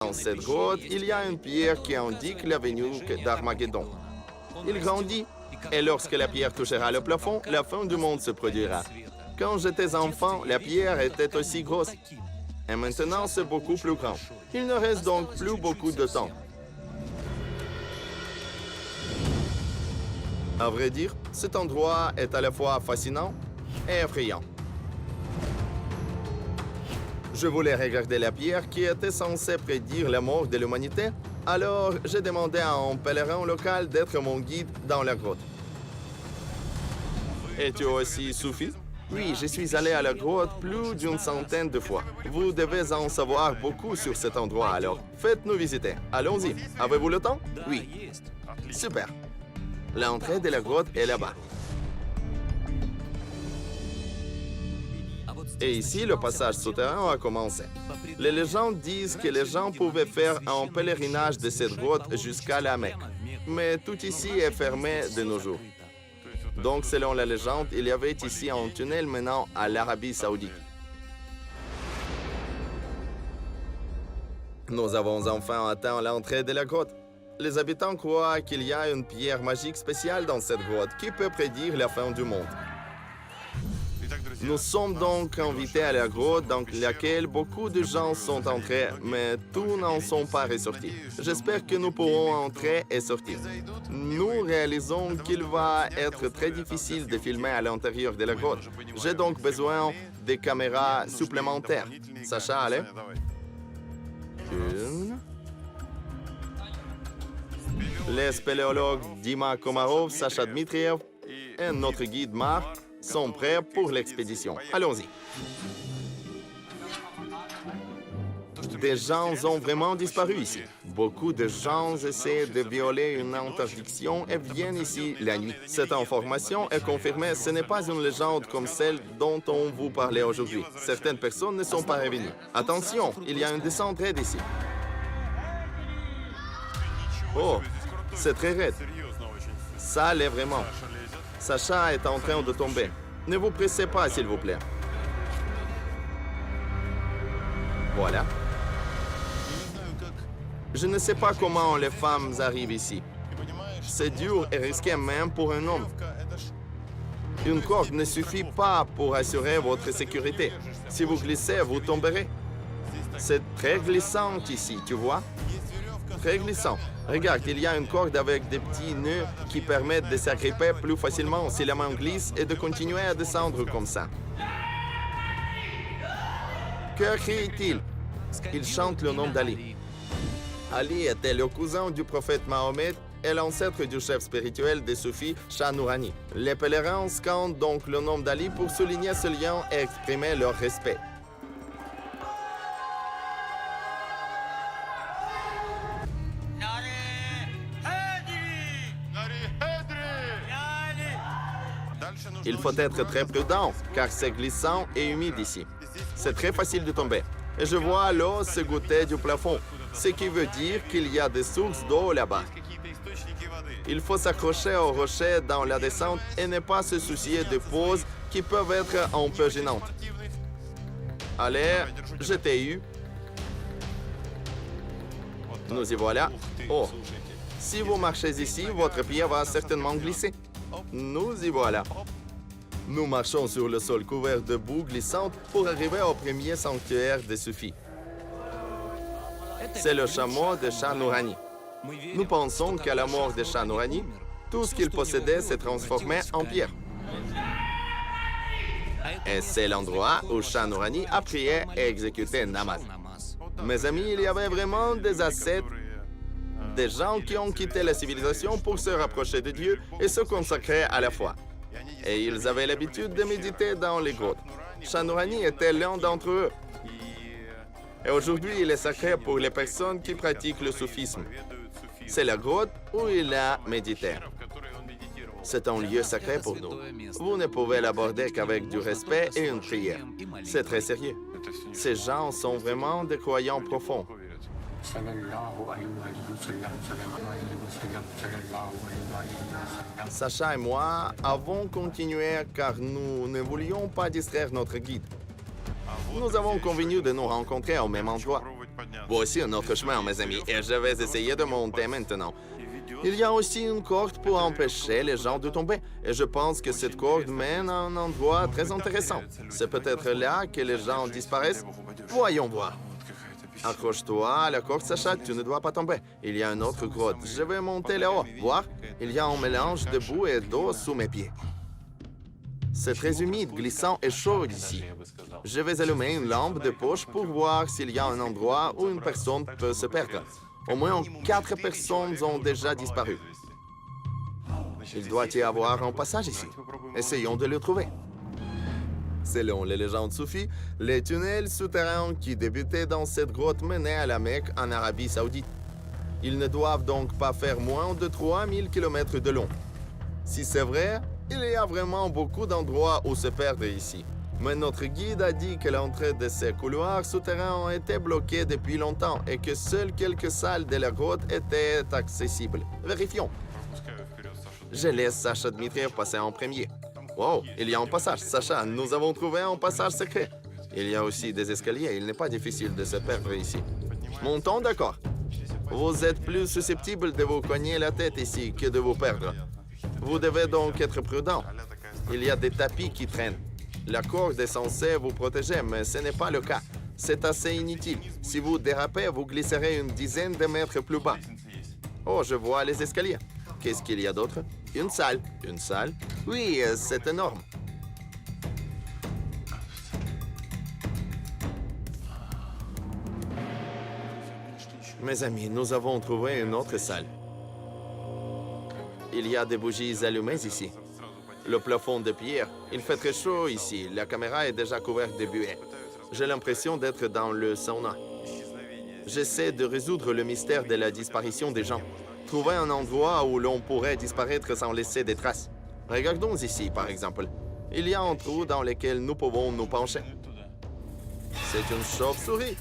Dans cette grotte, il y a une pierre qui indique la venue d'Armageddon. Il grandit, et lorsque la pierre touchera le plafond, la fin du monde se produira. Quand j'étais enfant, la pierre était aussi grosse. Et maintenant, c'est beaucoup plus grand. Il ne reste donc plus beaucoup de temps. À vrai dire, cet endroit est à la fois fascinant et effrayant. Je voulais regarder la pierre qui était censée prédire la mort de l'humanité, alors j'ai demandé à un pèlerin local d'être mon guide dans la grotte. Es-tu aussi soufi? Oui, je suis allé à la grotte plus d'une centaine de fois. Vous devez en savoir beaucoup sur cet endroit, alors faites-nous visiter. Allons-y. Avez-vous le temps? Oui. Super. L'entrée de la grotte est là-bas. Et ici, le passage souterrain a commencé. Les légendes disent que les gens pouvaient faire un pèlerinage de cette grotte jusqu'à la Mecque. Mais tout ici est fermé de nos jours. Donc, selon la légende, il y avait ici un tunnel menant à l'Arabie Saoudite. Nous avons enfin atteint l'entrée de la grotte. Les habitants croient qu'il y a une pierre magique spéciale dans cette grotte qui peut prédire la fin du monde. Nous sommes donc invités à la grotte dans laquelle beaucoup de gens sont entrés, mais tous n'en sont pas ressortis. J'espère que nous pourrons entrer et sortir. Nous réalisons qu'il va être très difficile de filmer à l'intérieur de la grotte. J'ai donc besoin de caméras supplémentaires. Sacha, allez. Une. Les spéléologues Dima Komarov, Sacha Dmitriev et notre guide Marc sont prêts pour l'expédition. Allons-y. Des gens ont vraiment disparu ici. Beaucoup de gens essaient de violer une interdiction et viennent ici la nuit. Cette information est confirmée. Ce n'est pas une légende comme celle dont on vous parlait aujourd'hui. Certaines personnes ne sont pas revenues. Attention, il y a une descente raide ici. Oh, c'est très raide. Ça l'est vraiment. Sacha est en train de tomber. Ne vous pressez pas, s'il vous plaît. Voilà. Je ne sais pas comment les femmes arrivent ici. C'est dur et risqué même pour un homme. Une corde ne suffit pas pour assurer votre sécurité. Si vous glissez, vous tomberez. C'est très glissant ici, tu vois? Très glissant. Regarde, il y a une corde avec des petits nœuds qui permettent de s'agripper plus facilement si la main glisse et de continuer à descendre comme ça. Que crie-t-il? Il chante le nom d'Ali. Ali était le cousin du prophète Mahomet et l'ancêtre du chef spirituel des soufis, Shah Nourani. Les pèlerins scandent donc le nom d'Ali pour souligner ce lien et exprimer leur respect. Il faut être très prudent, car c'est glissant et humide ici. C'est très facile de tomber. Et je vois l'eau se goûter du plafond, ce qui veut dire qu'il y a des sources d'eau là-bas. Il faut s'accrocher aux rochers dans la descente et ne pas se soucier de pauses qui peuvent être un peu gênantes. Allez, je t'ai eu. Nous y voilà. Oh, si vous marchez ici, votre pied va certainement glisser. Nous y voilà. Nous marchons sur le sol couvert de boue glissante pour arriver au premier sanctuaire des soufis. C'est le chameau de Shah Nourani. Nous pensons qu'à la mort de Shah Nourani, tout ce qu'il possédait s'est transformé en pierre. Et c'est l'endroit où Shah Nourani a prié et exécuté namaz. Mes amis, il y avait vraiment des ascètes, des gens qui ont quitté la civilisation pour se rapprocher de Dieu et se consacrer à la foi. Et ils avaient l'habitude de méditer dans les grottes. Shah Nourani était l'un d'entre eux. Et aujourd'hui, il est sacré pour les personnes qui pratiquent le soufisme. C'est la grotte où il a médité. C'est un lieu sacré pour nous. Vous ne pouvez l'aborder qu'avec du respect et une prière. C'est très sérieux. Ces gens sont vraiment des croyants profonds. Sacha et moi avons continué car nous ne voulions pas distraire notre guide. Nous avons convenu de nous rencontrer au même endroit. Voici un autre chemin, mes amis, et je vais essayer de monter maintenant. Il y a aussi une corde pour empêcher les gens de tomber, et je pense que cette corde mène à un endroit très intéressant. C'est peut-être là que les gens disparaissent. Voyons voir. Accroche-toi à la corde, Sacha, tu ne dois pas tomber. Il y a une autre grotte. Je vais monter là-haut. Voir, il y a un mélange de boue et d'eau sous mes pieds. C'est très humide, glissant et chaud ici. Je vais allumer une lampe de poche pour voir s'il y a un endroit où une personne peut se perdre. Au moins 4 personnes ont déjà disparu. Il doit y avoir un passage ici. Essayons de le trouver. Selon les légendes soufis, les tunnels souterrains qui débutaient dans cette grotte menaient à la Mecque en Arabie Saoudite. Ils ne doivent donc pas faire moins de 3000 km de long. Si c'est vrai, il y a vraiment beaucoup d'endroits où se perdre ici. Mais notre guide a dit que l'entrée de ces couloirs souterrains ont été bloquée depuis longtemps et que seules quelques salles de la grotte étaient accessibles. Vérifions. Je laisse Sacha Dmitriev passer en premier. Wow, il y a un passage. Sacha, nous avons trouvé un passage secret. Il y a aussi des escaliers. Il n'est pas difficile de se perdre ici. Montons, d'accord. Vous êtes plus susceptible de vous cogner la tête ici que de vous perdre. Vous devez donc être prudent. Il y a des tapis qui traînent. La corde est censée vous protéger, mais ce n'est pas le cas. C'est assez inutile. Si vous dérapez, vous glisserez une dizaine de mètres plus bas. Oh, je vois les escaliers. Qu'est-ce qu'il y a d'autre? Une salle. Une salle? Oui, c'est énorme. Mes amis, nous avons trouvé une autre salle. Il y a des bougies allumées ici. Le plafond de pierre. Il fait très chaud ici. La caméra est déjà couverte de buée. J'ai l'impression d'être dans le sauna. J'essaie de résoudre le mystère de la disparition des gens. Trouver un endroit où l'on pourrait disparaître sans laisser des traces. Regardons ici, par exemple. Il y a un trou dans lequel nous pouvons nous pencher. C'est une chauve-souris.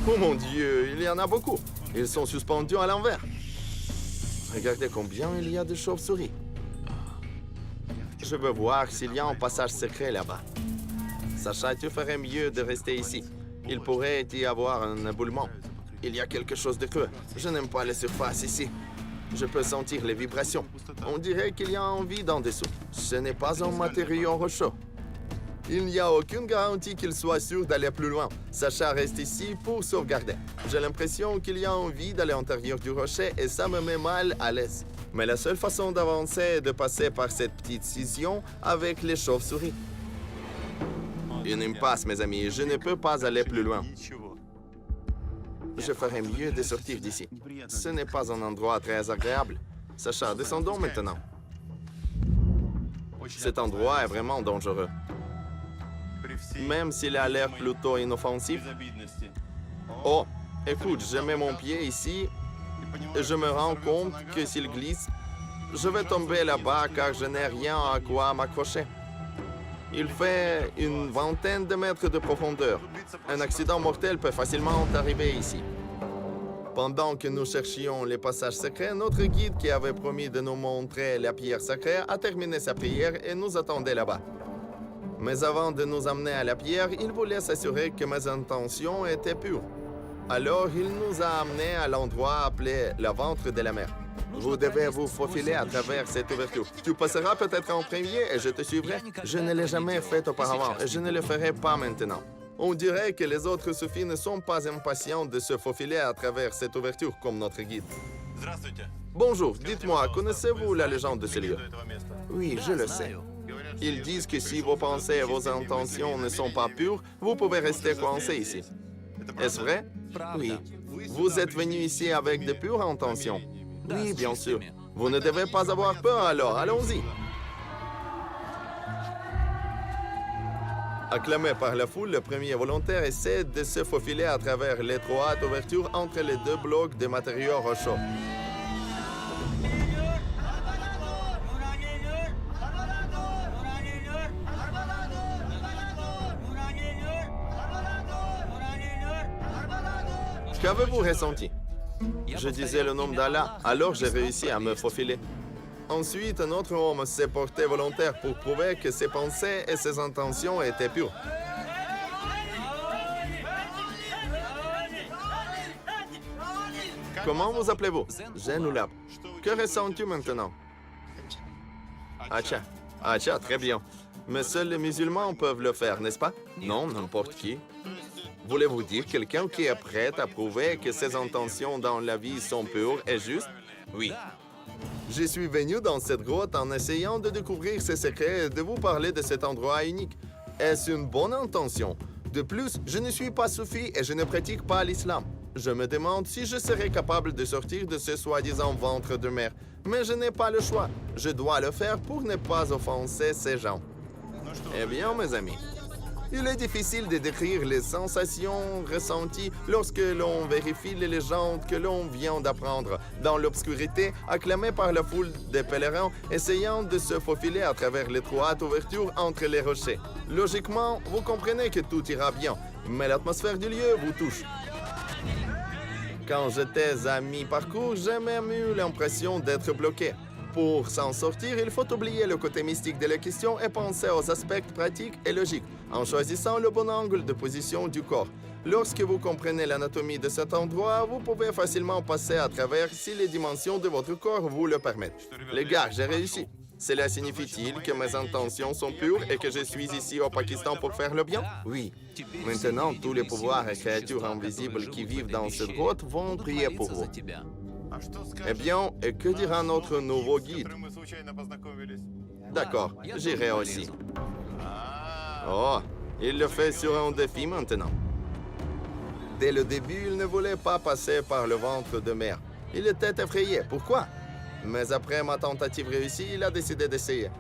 Oh mon Dieu, il y en a beaucoup. Ils sont suspendus à l'envers. Regardez combien il y a de chauves-souris. Je veux voir s'il y a un passage secret là-bas. Sacha, tu ferais mieux de rester ici. Il pourrait y avoir un éboulement. Il y a quelque chose de creux. Je n'aime pas les surfaces ici. Je peux sentir les vibrations. On dirait qu'il y a un vide en dessous. Ce n'est pas un matériau rocheux. Il n'y a aucune garantie qu'il soit sûr d'aller plus loin. Sacha reste ici pour sauvegarder. J'ai l'impression qu'il y a un vide à l'intérieur du rocher et ça me met mal à l'aise. Mais la seule façon d'avancer est de passer par cette petite scission avec les chauves-souris. Une impasse, mes amis. Je ne peux pas aller plus loin. Je ferais mieux de sortir d'ici. Ce n'est pas un endroit très agréable. Sacha, descendons maintenant. Cet endroit est vraiment dangereux. Même s'il a l'air plutôt inoffensif. Oh, écoute, je mets mon pied ici et je me rends compte que s'il glisse, je vais tomber là-bas car je n'ai rien à quoi m'accrocher. Il fait une vingtaine de mètres de profondeur. Un accident mortel peut facilement arriver ici. Pendant que nous cherchions les passages secrets, notre guide qui avait promis de nous montrer la pierre sacrée a terminé sa prière et nous attendait là-bas. Mais avant de nous amener à la pierre, il voulait s'assurer que mes intentions étaient pures. Alors, il nous a amenés à l'endroit appelé la ventre de la mer. Vous devez vous faufiler à travers cette ouverture. Tu passeras peut-être en premier et je te suivrai. Je ne l'ai jamais fait auparavant et je ne le ferai pas maintenant. On dirait que les autres soufis ne sont pas impatients de se faufiler à travers cette ouverture comme notre guide. Bonjour, dites-moi, connaissez-vous la légende de ce lieu? Oui, je le sais. Ils disent que si vos pensées et vos intentions ne sont pas pures, vous pouvez rester coincé ici. Est-ce vrai? Oui. Vous êtes venu ici avec de pures intentions? Oui, bien sûr. Vous ne devez pas avoir peur alors, allons-y. Acclamé par la foule, le premier volontaire essaie de se faufiler à travers l'étroite ouverture entre les deux blocs de matériaux rocheux. Qu'avez-vous ressenti? Je disais le nom d'Allah, alors j'ai réussi à me faufiler. Ensuite, un autre homme s'est porté volontaire pour prouver que ses pensées et ses intentions étaient pures. Comment vous appelez-vous? Zenulab. Que ressens-tu maintenant? Acha. Acha, très bien. Mais seuls les musulmans peuvent le faire, n'est-ce pas? Non, n'importe qui. Voulez-vous dire quelqu'un qui est prêt à prouver que ses intentions dans la vie sont pures et justes? Oui. Je suis venu dans cette grotte en essayant de découvrir ses secrets et de vous parler de cet endroit unique. Est-ce une bonne intention? De plus, je ne suis pas soufi et je ne pratique pas l'islam. Je me demande si je serais capable de sortir de ce soi-disant ventre de mer. Mais je n'ai pas le choix. Je dois le faire pour ne pas offenser ces gens. Eh bien, mes amis, il est difficile de décrire les sensations ressenties lorsque l'on vérifie les légendes que l'on vient d'apprendre dans l'obscurité, acclamées par la foule des pèlerins, essayant de se faufiler à travers l'étroite ouverture entre les rochers. Logiquement, vous comprenez que tout ira bien, mais l'atmosphère du lieu vous touche. Quand j'étais à mi-parcours, j'ai même eu l'impression d'être bloqué. Pour s'en sortir, il faut oublier le côté mystique de la question et penser aux aspects pratiques et logiques, en choisissant le bon angle de position du corps. Lorsque vous comprenez l'anatomie de cet endroit, vous pouvez facilement passer à travers si les dimensions de votre corps vous le permettent. Les gars, j'ai réussi. Cela signifie-t-il que mes intentions sont pures et que je suis ici au Pakistan pour faire le bien? Oui. Maintenant, tous les pouvoirs et créatures invisibles qui vivent dans cette grotte vont prier pour vous. Eh bien, et que dira notre nouveau guide? D'accord, j'irai aussi. Oh, il le fait sur un défi maintenant. Dès le début, il ne voulait pas passer par le ventre de mer. Il était effrayé. Pourquoi? Mais après ma tentative réussie, il a décidé d'essayer.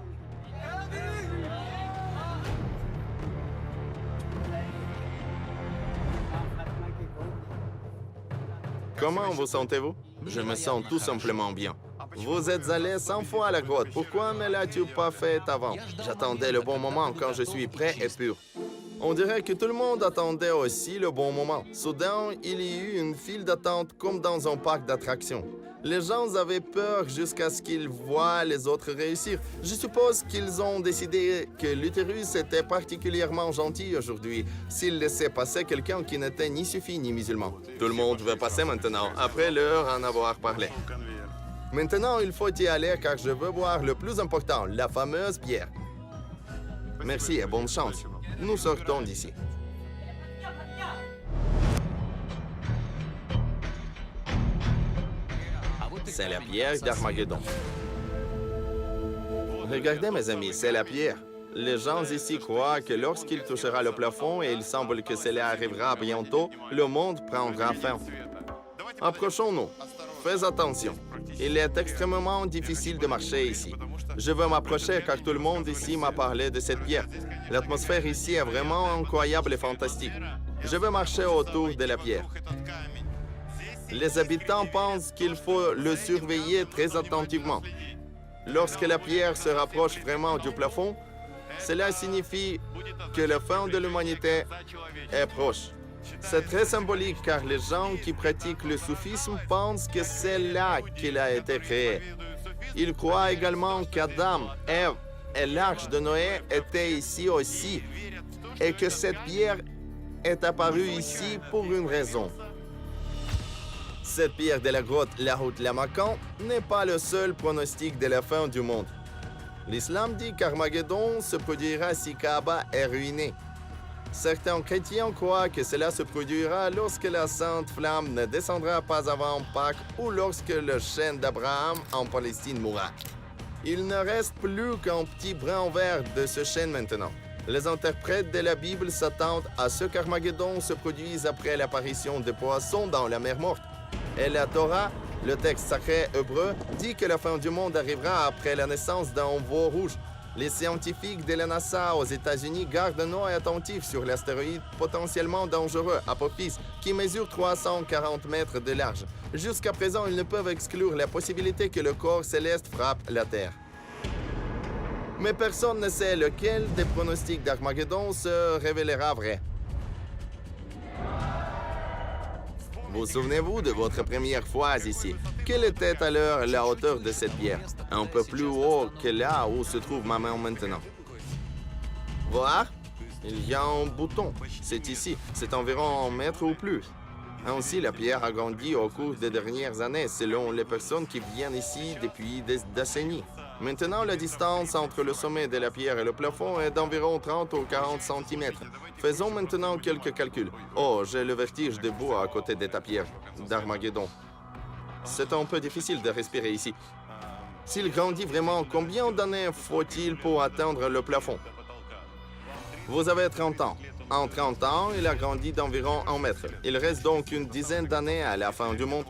Comment vous sentez-vous? Je me sens tout simplement bien. Vous êtes allé 100 fois à la grotte. Pourquoi ne l'as-tu pas fait avant? J'attendais le bon moment quand je suis prêt et pur. On dirait que tout le monde attendait aussi le bon moment. Soudain, il y eut une file d'attente comme dans un parc d'attractions. Les gens avaient peur jusqu'à ce qu'ils voient les autres réussir. Je suppose qu'ils ont décidé que l'utérus était particulièrement gentil aujourd'hui s'il laissait passer quelqu'un qui n'était ni suffi ni musulman. Tout le monde veut passer maintenant, après leur en avoir parlé. Maintenant, il faut y aller car je veux voir le plus important, la fameuse pierre. Merci et bonne chance. Nous sortons d'ici. C'est la pierre d'Armageddon. Regardez, mes amis, c'est la pierre. Les gens ici croient que lorsqu'il touchera le plafond, et il semble que cela arrivera bientôt, le monde prendra fin. Approchons-nous. Fais attention. Il est extrêmement difficile de marcher ici. Je veux m'approcher car tout le monde ici m'a parlé de cette pierre. L'atmosphère ici est vraiment incroyable et fantastique. Je veux marcher autour de la pierre. Les habitants pensent qu'il faut le surveiller très attentivement. Lorsque la pierre se rapproche vraiment du plafond, cela signifie que la fin de l'humanité est proche. C'est très symbolique car les gens qui pratiquent le soufisme pensent que c'est là qu'il a été créé. Ils croient également qu'Adam, Ève et l'arche de Noé étaient ici aussi et que cette pierre est apparue ici pour une raison. Cette pierre de la grotte Lahut Lamakan n'est pas le seul pronostic de la fin du monde. L'islam dit qu'Armageddon se produira si Kaaba est ruiné. Certains chrétiens croient que cela se produira lorsque la Sainte Flamme ne descendra pas avant Pâques ou lorsque le chêne d'Abraham en Palestine mourra. Il ne reste plus qu'un petit brin vert de ce chêne maintenant. Les interprètes de la Bible s'attendent à ce qu'Armageddon se produise après l'apparition des poissons dans la mer morte. Et la Torah, le texte sacré hébreu, dit que la fin du monde arrivera après la naissance d'un veau rouge. Les scientifiques de la NASA aux États-Unis gardent un œil attentif sur l'astéroïde potentiellement dangereux, Apophis, qui mesure 340 mètres de large. Jusqu'à présent, ils ne peuvent exclure la possibilité que le corps céleste frappe la Terre. Mais personne ne sait lequel des pronostics d'Armageddon se révélera vrai. Vous souvenez-vous de votre première fois ici? Quelle était alors la hauteur de cette pierre? Un peu plus haut que là où se trouve ma main maintenant. Voir? Il y a un bouton. C'est ici. C'est environ 1 mètre ou plus. Ainsi, la pierre a grandi au cours des dernières années, selon les personnes qui viennent ici depuis des décennies. Maintenant, la distance entre le sommet de la pierre et le plafond est d'environ 30 ou 40 cm. Faisons maintenant quelques calculs. Oh, j'ai le vertige debout à côté de ta pierre d'Armageddon. C'est un peu difficile de respirer ici. S'il grandit vraiment, combien d'années faut-il pour atteindre le plafond? Vous avez 30 ans. En 30 ans, il a grandi d'environ 1 mètre. Il reste donc une dizaine d'années à la fin du monde.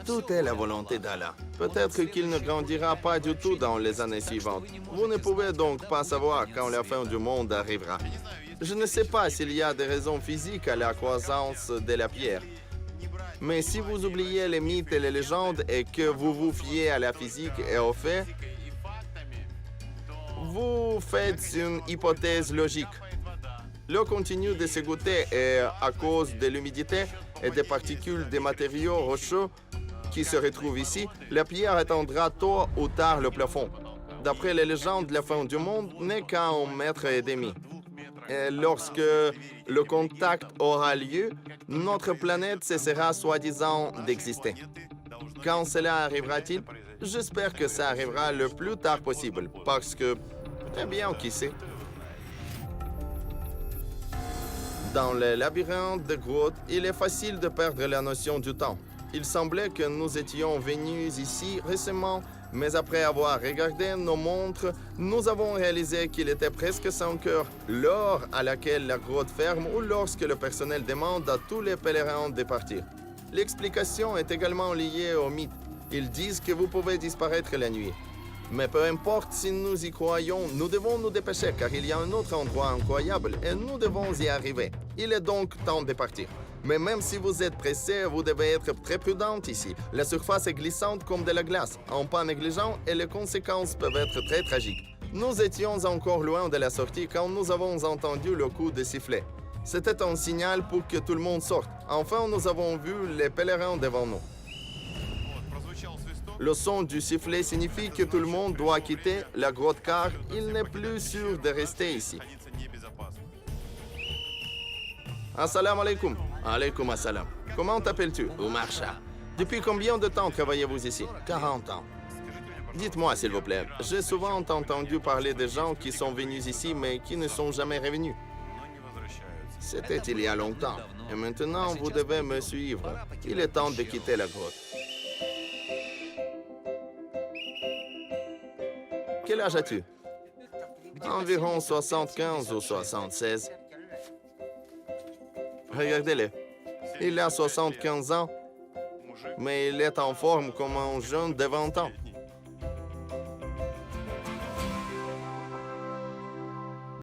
Tout est la volonté d'Allah. Peut-être qu'il ne grandira pas du tout dans les années suivantes. Vous ne pouvez donc pas savoir quand la fin du monde arrivera. Je ne sais pas s'il y a des raisons physiques à la croissance de la pierre. Mais si vous oubliez les mythes et les légendes et que vous vous fiez à la physique et aux faits, vous faites une hypothèse logique. L'eau continue de s'égoutter et à cause de l'humidité et des particules des matériaux rocheux qui se retrouvent ici, la pierre atteindra tôt ou tard le plafond. D'après les légendes, la fin du monde n'est qu'à 1,5 mètre. Et lorsque le contact aura lieu, notre planète cessera soi-disant d'exister. Quand cela arrivera-t-il? J'espère que ça arrivera le plus tard possible, parce que, eh bien, qui sait? Dans le labyrinthe de grottes, il est facile de perdre la notion du temps. Il semblait que nous étions venus ici récemment, mais après avoir regardé nos montres, nous avons réalisé qu'il était presque 5 heures, l'heure à laquelle la grotte ferme ou lorsque le personnel demande à tous les pèlerins de partir. L'explication est également liée au mythe. Ils disent que vous pouvez disparaître la nuit. Mais peu importe si nous y croyons, nous devons nous dépêcher car il y a un autre endroit incroyable et nous devons y arriver. Il est donc temps de partir. Mais même si vous êtes pressé, vous devez être très prudent ici. La surface est glissante comme de la glace, un pas négligent et les conséquences peuvent être très tragiques. Nous étions encore loin de la sortie quand nous avons entendu le coup de sifflet. C'était un signal pour que tout le monde sorte. Enfin, nous avons vu les pèlerins devant nous. Le son du sifflet signifie que tout le monde doit quitter la grotte car il n'est plus sûr de rester ici. Assalamu alaikum. Alaikum assalam. Comment t'appelles-tu? Oumar Shah. Depuis combien de temps travaillez-vous ici? 40 ans. Dites-moi, s'il vous plaît, j'ai souvent entendu parler de gens qui sont venus ici mais qui ne sont jamais revenus. C'était il y a longtemps. Et maintenant, vous devez me suivre. Il est temps de quitter la grotte. Quel âge as-tu? Environ 75 ou 76. Regardez-le. Il a 75 ans, mais il est en forme comme un jeune de 20 ans.